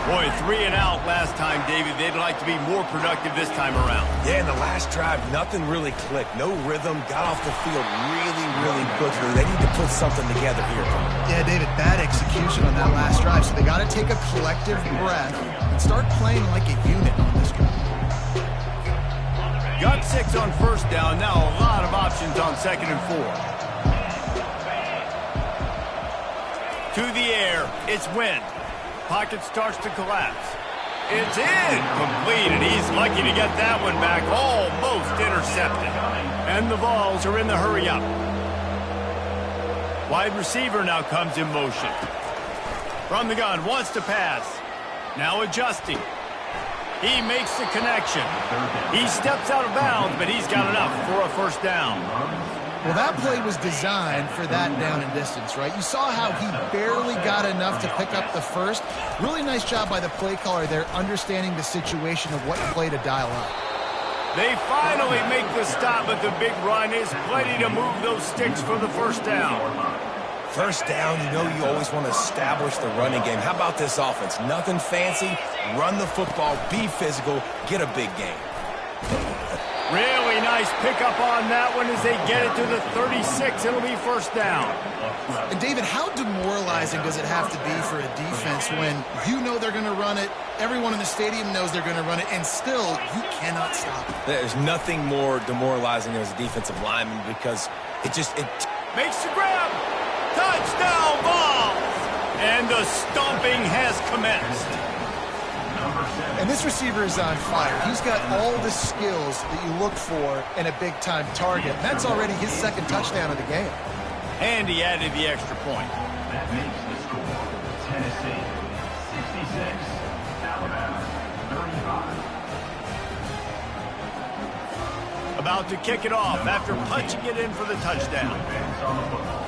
Boy, 3 and out last time, David. They'd like to be more productive this time around. Yeah, in the last drive, nothing really clicked. No rhythm, got off the field really quickly. They need to put something together here. Yeah, David, bad execution on that last drive. So they got to take a collective breath and start playing like a unit on this drive. Got 6 on 1st down. Now a lot of options on 2nd and 4. To the air, it's Wynn. Pocket starts to collapse. It's incomplete, and he's lucky to get that one back. Almost intercepted. And the Vols are in the hurry up. Wide receiver now comes in motion. From the gun, wants to pass. Now adjusting. He makes the connection. He steps out of bounds, but he's got enough for a 1st down. Well, that play was designed for that down and distance, right? You saw how he barely got enough to pick up the 1st. Really nice job by the play caller there, understanding the situation of what play to dial up. They finally make the stop, but the big run is plenty to move those sticks for the 1st down. 1st down, you know you always want to establish the running game. How about this offense? Nothing fancy. Run the football, be physical, get a big game. Really nice pickup on that one as they get it to the 36. It'll be 1st down. And, David, how demoralizing does it have to be for a defense when you know they're going to run it, everyone in the stadium knows they're going to run it, and still you cannot stop it? There's nothing more demoralizing as a defensive lineman because it makes the grab. Touchdown Vols! And the stomping has commenced. And this receiver is on fire. He's got all the skills that you look for in a big-time target. That's already his 2nd touchdown of the game. And he added the extra point. That makes the score Tennessee 66, Alabama 35. About to kick it off after punching it in for the touchdown. Defense on the football.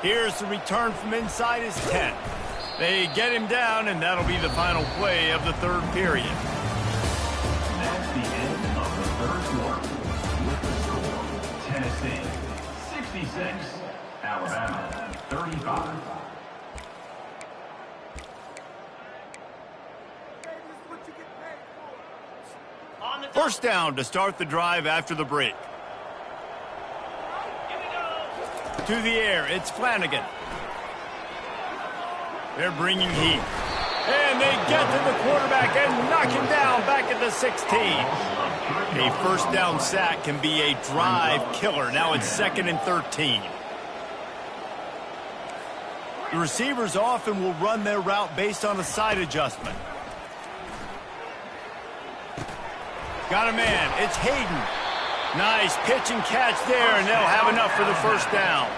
Here's the return from inside his 10. They get him down, and that'll be the final play of the 3rd period. That's the end of the 3rd quarter. With the score, Tennessee 66, Alabama 35. 1st down to start the drive after the break. To the air, it's Flanagan. They're bringing heat. And they get to the quarterback and knock him down back at the 16. A 1st down sack can be a drive killer. Now it's 2nd and 13. The receivers often will run their route based on a side adjustment. Got a man. It's Hayden. Nice pitch and catch there, and they'll have enough for the first down.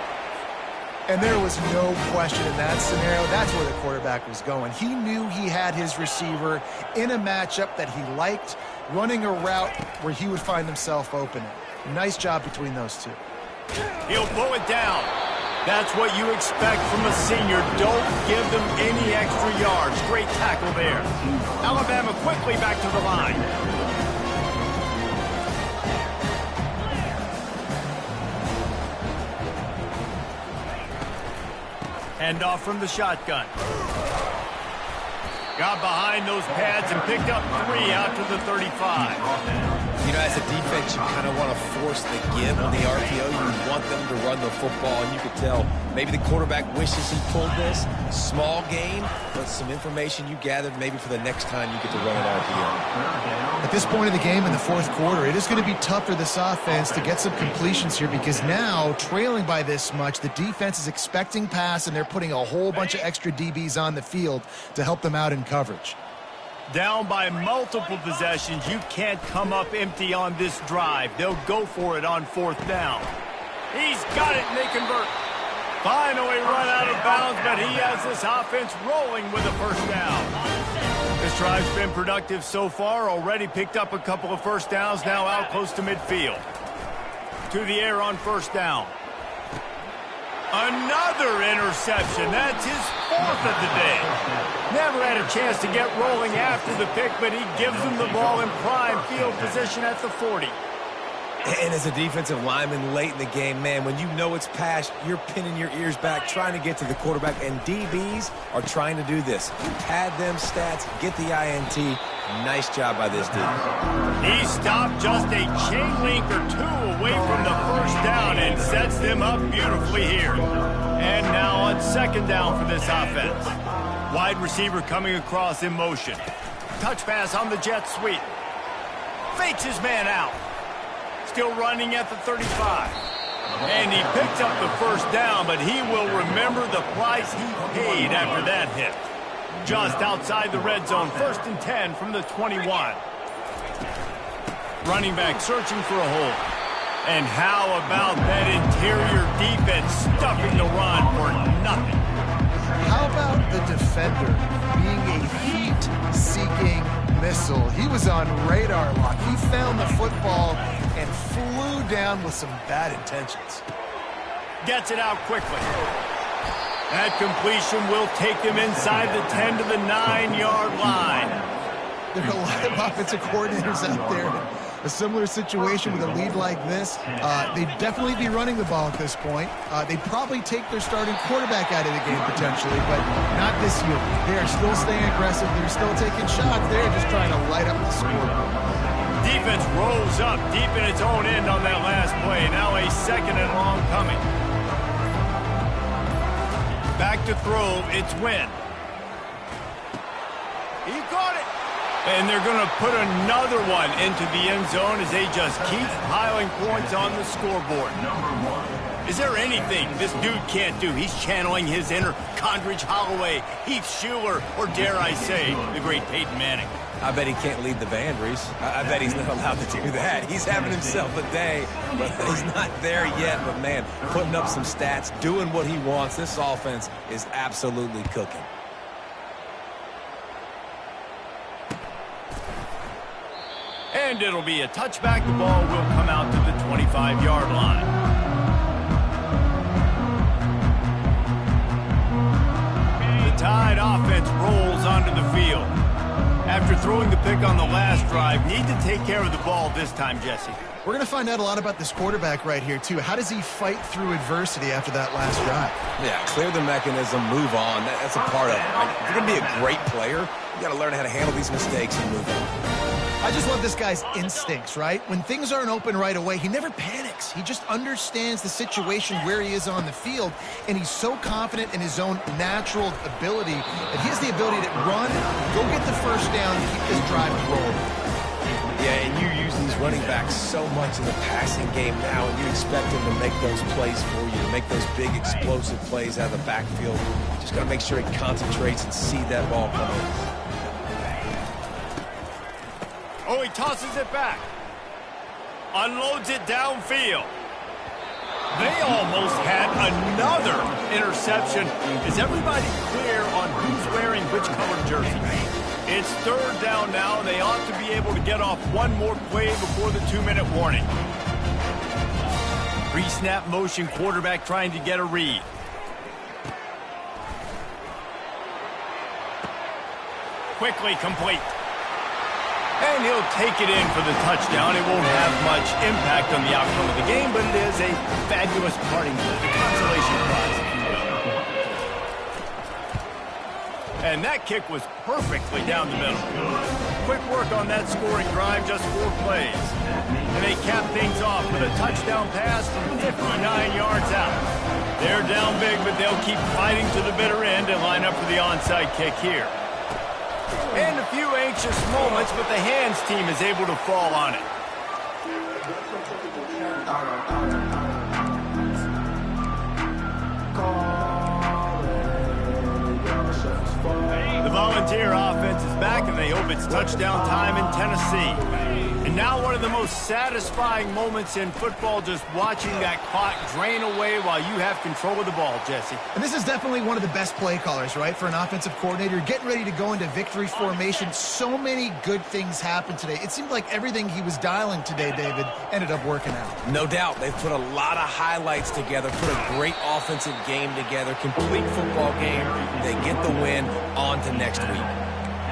And there was no question in that scenario. That's where the quarterback was going. He knew he had his receiver in a matchup that he liked, running a route where he would find himself open. Nice job between those two. He'll pull it down. That's what you expect from a senior. Don't give them any extra yards. Great tackle there. Alabama quickly back to the line. Hand off from the shotgun. Got behind those pads and picked up 3 out to the 35. You know, as a defense, you kind of want to force the give on the RPO. You want them to run the football, and you could tell maybe the quarterback wishes he pulled this. Small gain, but some information you gathered maybe for the next time you get to run an RPO. At this point of the game in the fourth quarter, it is going to be tough for this offense to get some completions here because now, trailing by this much, the defense is expecting pass, and they're putting a whole bunch of extra DBs on the field to help them out in coverage. Down by multiple possessions, you can't come up empty on this drive. They'll go for it on fourth down. He's got it, and they convert. Finally run out of bounds, but he has this offense rolling with a first down. This drive's been productive so far. Already picked up a couple of first downs, now out close to midfield. To the air on first down. Another interception. That's his 4th of the day. Never had a chance to get rolling after the pick, but he gives them the ball in prime field position at the 40. And as a defensive lineman late in the game, man, when you know it's passed, you're pinning your ears back, trying to get to the quarterback, and DBs are trying to do this. Pad them stats, get the INT. Nice job by this dude. He stopped just a chain link or 2 away from the first down and sets them up beautifully here. And now on second down for this offense. Wide receiver coming across in motion. Touch pass on the jet sweep. Fakes his man out. Still running at the 35. And he picks up the first down, but he will remember the price he paid after that hit. Just outside the red zone, 1st and 10 from the 21. Running back searching for a hole. And how about that interior defense stuffing the run for nothing? How about the defender being a heat-seeking missile? He was on radar lock. He found the football and flew down with some bad intentions. Gets it out quickly. That completion will take them inside the 10 to the 9-yard line. There are a lot of offensive coordinators out there. A similar situation with a lead like this, they'd definitely be running the ball at this point. They'd probably take their starting quarterback out of the game potentially, but not this year. They are still staying aggressive. They're still taking shots. They're just trying to light up the scoreboard. Defense rolls up deep in its own end on that last play. Now a 2nd and long coming. Back to throw, it's Wynn. He caught it. And they're going to put another one into the end zone as they just keep piling points on the scoreboard. Is there anything this dude can't do? He's channeling his inner Condridge Holloway, Heath Schuler, or dare I say, the great Peyton Manning. I bet he can't lead the band, Reese. I bet he's not allowed to do that. He's having himself a day, but he's not there yet. But, man, putting up some stats, doing what he wants. This offense is absolutely cooking. And it'll be a touchback. The ball will come out to the 25-yard line. The Tide offense rolls onto the field. After throwing the pick on the last drive, need to take care of the ball this time, Jesse. We're going to find out a lot about this quarterback right here, too. How does he fight through adversity after that last drive? Yeah, clear the mechanism, move on. That's a part of it. Right? If you're going to be a great player, you got to learn how to handle these mistakes and move on. I just love this guy's instincts, right? When things aren't open right away, he never panics. He just understands the situation where he is on the field, and he's so confident in his own natural ability that he has the ability to run, go get the first down, and keep this drive rolling. Yeah, and you use these running backs so much in the passing game now, and you expect them to make those plays for you, to make those big explosive plays out of the backfield. You just got to make sure he concentrates and see that ball coming. Oh, he tosses it back. Unloads it downfield. They almost had another interception. Is everybody clear on who's wearing which colored jersey? It's third down now. They ought to be able to get off one more play before the 2-minute warning. Pre-snap motion, quarterback trying to get a read. Quickly complete. And he'll take it in for the touchdown. It won't have much impact on the outcome of the game, but it is a fabulous parting gift, a consolation prize, if you will. And that kick was perfectly down the middle. Quick work on that scoring drive, just 4 plays. And they cap things off with a touchdown pass from 59 yards out. They're down big, but they'll keep fighting to the bitter end and line up for the onside kick here. And a few anxious moments, but the hands team is able to fall on it. The Volunteer offense is back, and they hope it's touchdown time in Tennessee. And now one of the most satisfying moments in football, just watching that clock drain away while you have control of the ball, Jesse. And this is definitely one of the best play callers, right, for an offensive coordinator. Getting ready to go into victory formation. So many good things happened today. It seemed like everything he was dialing today, David, ended up working out. No doubt. They've put a lot of highlights together, put a great offensive game together, complete football game. They get the win. On to next week.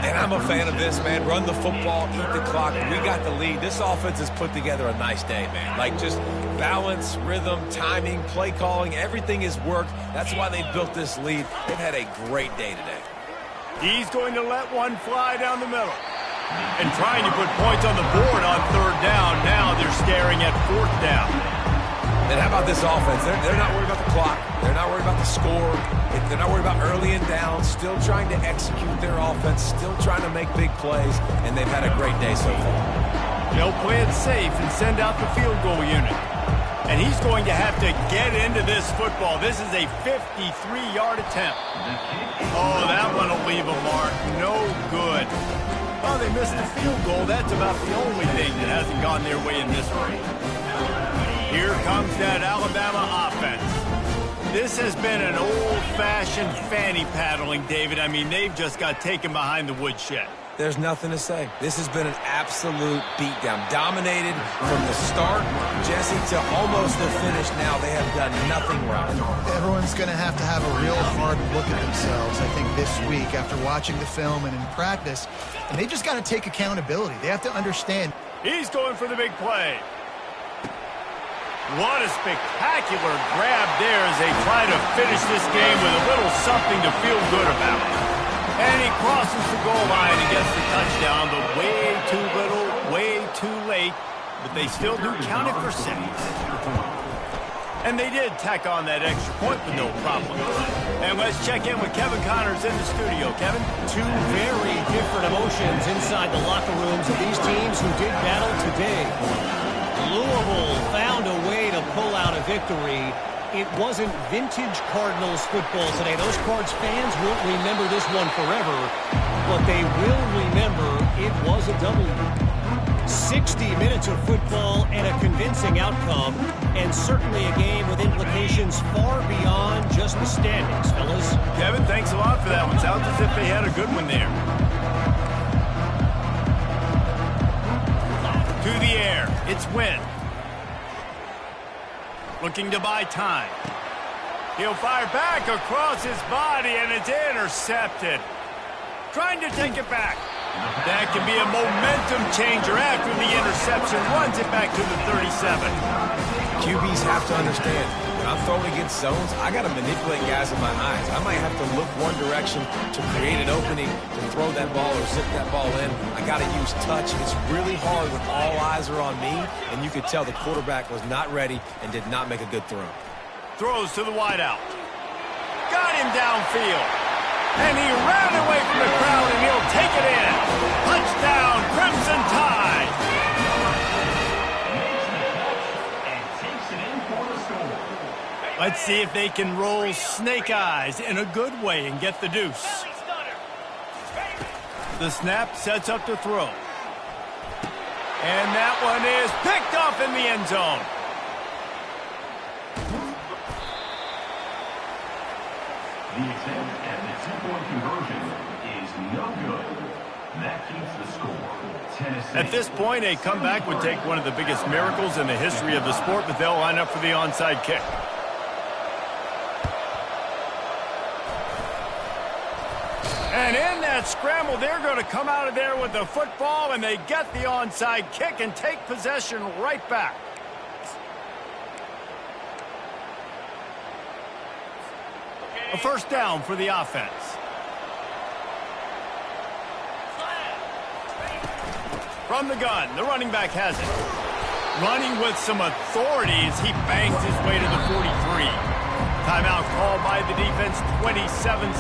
And I'm a fan of this, man. Run the football, eat the clock. We got the lead. This offense has put together a nice day, man. Like, just balance, rhythm, timing, play calling, everything has worked. That's why they built this lead. They've had a great day today. He's going to let one fly down the middle. And trying to put points on the board on third down. Now they're staring at fourth down. And how about this offense? They're not worried about the clock. They're not worried about the score. They're not worried about early and down. Still trying to execute their offense. Still trying to make big plays. And they've had a great day so far. They'll play it safe and send out the field goal unit. And he's going to have to get into this football. This is a 53-yard attempt. Oh, that one will leave a mark. No good. Oh, they missed the field goal. That's about the only thing that hasn't gone their way in this race. Here comes that Alabama offense. This has been an old-fashioned fanny paddling, David. I mean, they've just got taken behind the woodshed. There's nothing to say. This has been an absolute beatdown. Dominated from the start, Jesse, to almost the finish now. They have done nothing wrong. Everyone's going to have a real hard look at themselves, I think, this week after watching the film and in practice. And they just got to take accountability. They have to understand. He's going for the big play. What a spectacular grab there as they try to finish this game with a little something to feel good about. And he crosses the goal line and gets the touchdown, but way too little, way too late. But they still do count it for 6. And they did tack on that extra point with no problem. And let's check in with Kevin Connors in the studio. Kevin? 2 very different emotions inside the locker rooms of these teams who did battle today. Louisville found a way to pull out a victory. It wasn't vintage Cardinals football today. Those Cards fans won't remember this one forever, but they will remember it was a W. 60 minutes of football and a convincing outcome, and certainly a game with implications far beyond just the standings, fellas. Kevin, thanks a lot for that one. Sounds as if they had a good one there. To the air. It's Wynn. Looking to buy time. He'll fire back across his body, and it's intercepted. Trying to take it back. That can be a momentum changer after the interception. Runs it back to the 37. QBs have to understand, when I'm throwing against zones, I got to manipulate guys in my eyes. I might have to look one direction to create an opening to throw that ball or zip that ball in. I got to use touch. It's really hard when all eyes are on me, and you could tell the quarterback was not ready and did not make a good throw. Throws to the wideout. Got him downfield. And he ran away from the crowd, and he'll take it in. Touchdown, Crimson Tide. Let's see if they can roll snake eyes in a good way and get the deuce. The snap sets up the throw. And that one is picked off in the end zone. The attempt at the two-point conversion is no good. That keeps the score. Tennessee. At this point, a comeback would take one of the biggest miracles in the history of the sport, but they'll line up for the onside kick. And in that scramble, they're going to come out of there with the football, and they get the onside kick and take possession right back. A first down for the offense. From the gun, the running back has it. Running with some authority as he bangs his way to the 43. Timeout called by the defense, 27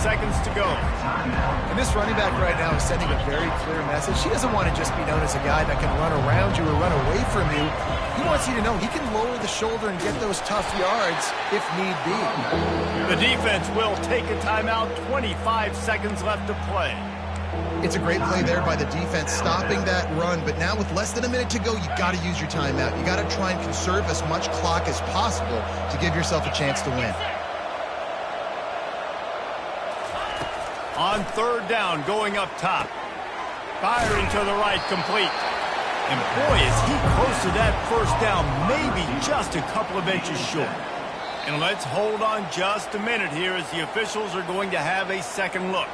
seconds to go. And this running back right now is sending a very clear message. He doesn't want to just be known as a guy that can run around you or run away from you. He wants you to know he can lower the shoulder and get those tough yards if need be. The defense will take a timeout, 25 seconds left to play. It's a great play there by the defense, stopping that run. But now with less than a minute to go, you got to use your timeout. You got to try and conserve as much clock as possible to give yourself a chance to win. On third down, going up top. Firing to the right, complete. And boy, is he close to that first down, maybe just a couple of inches short. And let's hold on just a minute here as the officials are going to have a second look.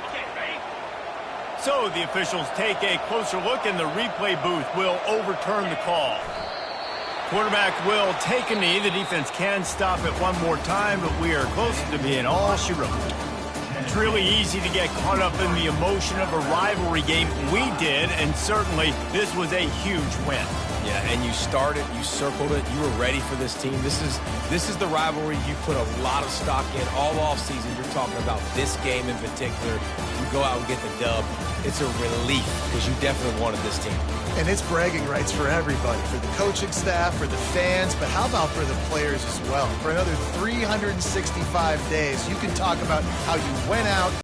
So the officials take a closer look, and the replay booth will overturn the call. Quarterback will take a knee. The defense can stop it one more time, but we are close to being all she wrote. It's really easy to get caught up in the emotion of a rivalry game. We did, and certainly this was a huge win. Yeah, and you started, you circled it, you were ready for this team. This is the rivalry you put a lot of stock in all offseason. You're talking about this game in particular. You go out and get the dub. It's a relief because you definitely wanted this team. And it's bragging rights for everybody, for the coaching staff, for the fans, but how about for the players as well? For another 365 days, you can talk about how you went out